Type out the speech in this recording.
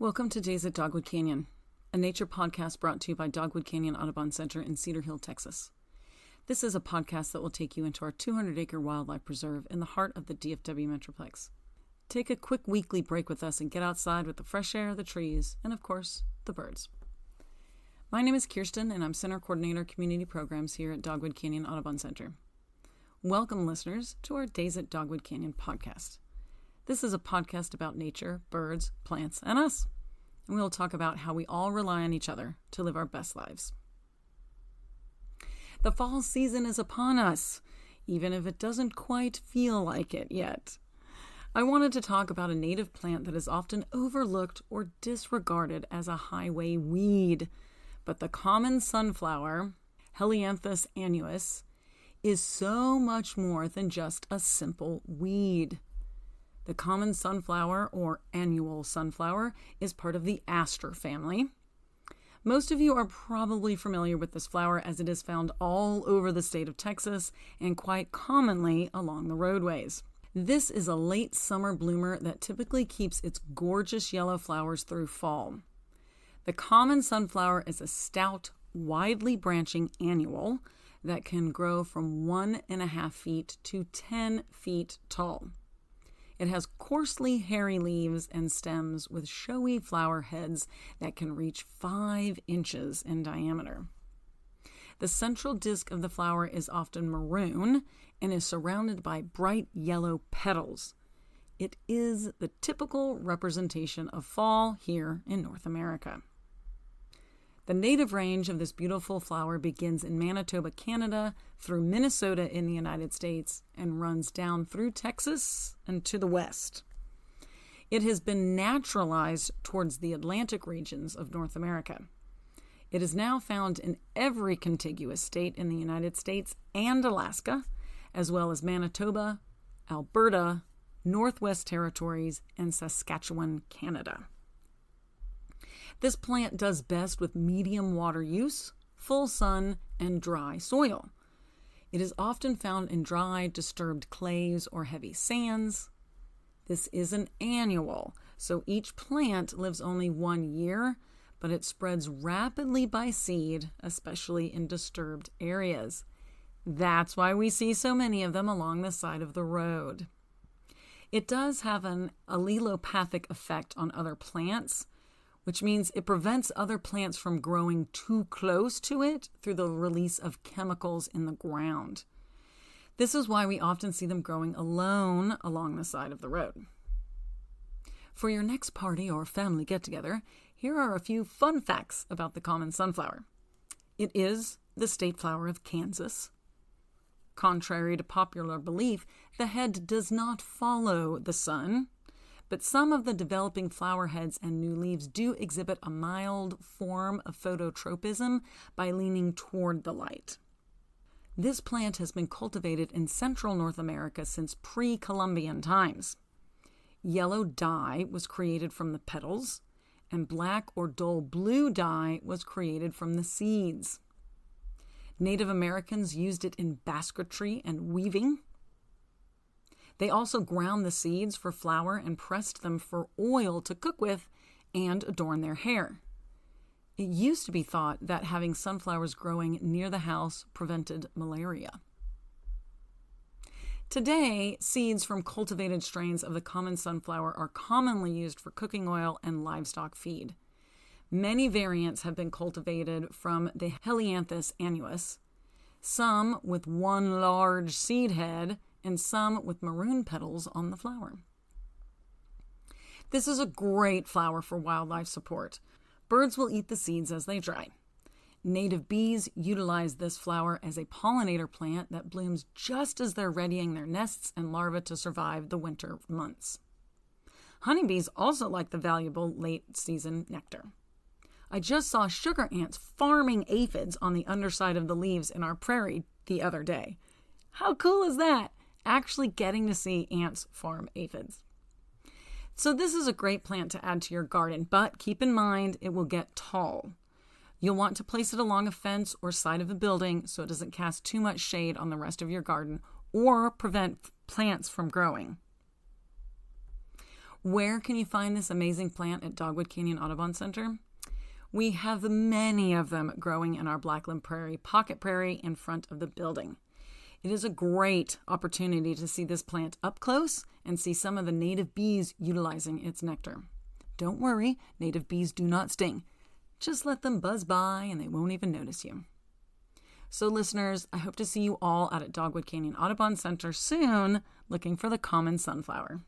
Welcome to Days at Dogwood Canyon, a nature podcast brought to you by Dogwood Canyon Audubon Center in Cedar Hill, Texas. This is a podcast that will take you into our 200-acre wildlife preserve in the heart of the DFW Metroplex. Take a quick weekly break with us and get outside with the fresh air, the trees, and of course, the birds. My name is Kiersten, and I'm Center Coordinator Community Programs here at Dogwood Canyon Audubon Center. Welcome, listeners, to our Days at Dogwood Canyon podcast. This is a podcast about nature, birds, plants, and us. And we'll talk about how we all rely on each other to live our best lives. The fall season is upon us, even if it doesn't quite feel like it yet. I wanted to talk about a native plant that is often overlooked or disregarded as a highway weed. But the common sunflower, Helianthus annuus, is so much more than just a simple weed. The common sunflower, or annual sunflower, is part of the aster family. Most of you are probably familiar with this flower as it is found all over the state of Texas and quite commonly along the roadways. This is a late summer bloomer that typically keeps its gorgeous yellow flowers through fall. The common sunflower is a stout, widely branching annual that can grow from 1.5 feet to 10 feet tall. It has coarsely hairy leaves and stems with showy flower heads that can reach 5 inches in diameter. The central disc of the flower is often maroon and is surrounded by bright yellow petals. It is the typical representation of fall here in North America. The native range of this beautiful flower begins in Manitoba, Canada, through Minnesota in the United States, and runs down through Texas and to the west. It has been naturalized towards the Atlantic regions of North America. It is now found in every contiguous state in the United States and Alaska, as well as Manitoba, Alberta, Northwest Territories, and Saskatchewan, Canada. This plant does best with medium water use, full sun, and dry soil. It is often found in dry, disturbed clays or heavy sands. This is an annual, so each plant lives only 1 year, but it spreads rapidly by seed, especially in disturbed areas. That's why we see so many of them along the side of the road. It does have an allelopathic effect on other plants, which means it prevents other plants from growing too close to it through the release of chemicals in the ground. This is why we often see them growing alone along the side of the road. For your next party or family get-together, here are a few fun facts about the common sunflower. It is the state flower of Kansas. Contrary to popular belief, the head does not follow the sun, but some of the developing flower heads and new leaves do exhibit a mild form of phototropism by leaning toward the light. This plant has been cultivated in central North America since pre-Columbian times. Yellow dye was created from the petals, and black or dull blue dye was created from the seeds. Native Americans used it in basketry and weaving. They also ground the seeds for flour and pressed them for oil to cook with and adorn their hair. It used to be thought that having sunflowers growing near the house prevented malaria. Today, seeds from cultivated strains of the common sunflower are commonly used for cooking oil and livestock feed. Many variants have been cultivated from the Helianthus annuus, some with one large seed head, and some with maroon petals on the flower. This is a great flower for wildlife support. Birds will eat the seeds as they dry. Native bees utilize this flower as a pollinator plant that blooms just as they're readying their nests and larvae to survive the winter months. Honeybees also like the valuable late-season nectar. I just saw sugar ants farming aphids on the underside of the leaves in our prairie the other day. How cool is that? Actually getting to see ants farm aphids. So this is a great plant to add to your garden, but keep in mind it will get tall. You'll want to place it along a fence or side of a building so it doesn't cast too much shade on the rest of your garden or prevent plants from growing. Where can you find this amazing plant at Dogwood Canyon Audubon Center? We have many of them growing in our Blackland Prairie Pocket Prairie in front of the building. It is a great opportunity to see this plant up close and see some of the native bees utilizing its nectar. Don't worry, native bees do not sting. Just let them buzz by and they won't even notice you. So listeners, I hope to see you all out at Dogwood Canyon Audubon Center soon, looking for the common sunflower.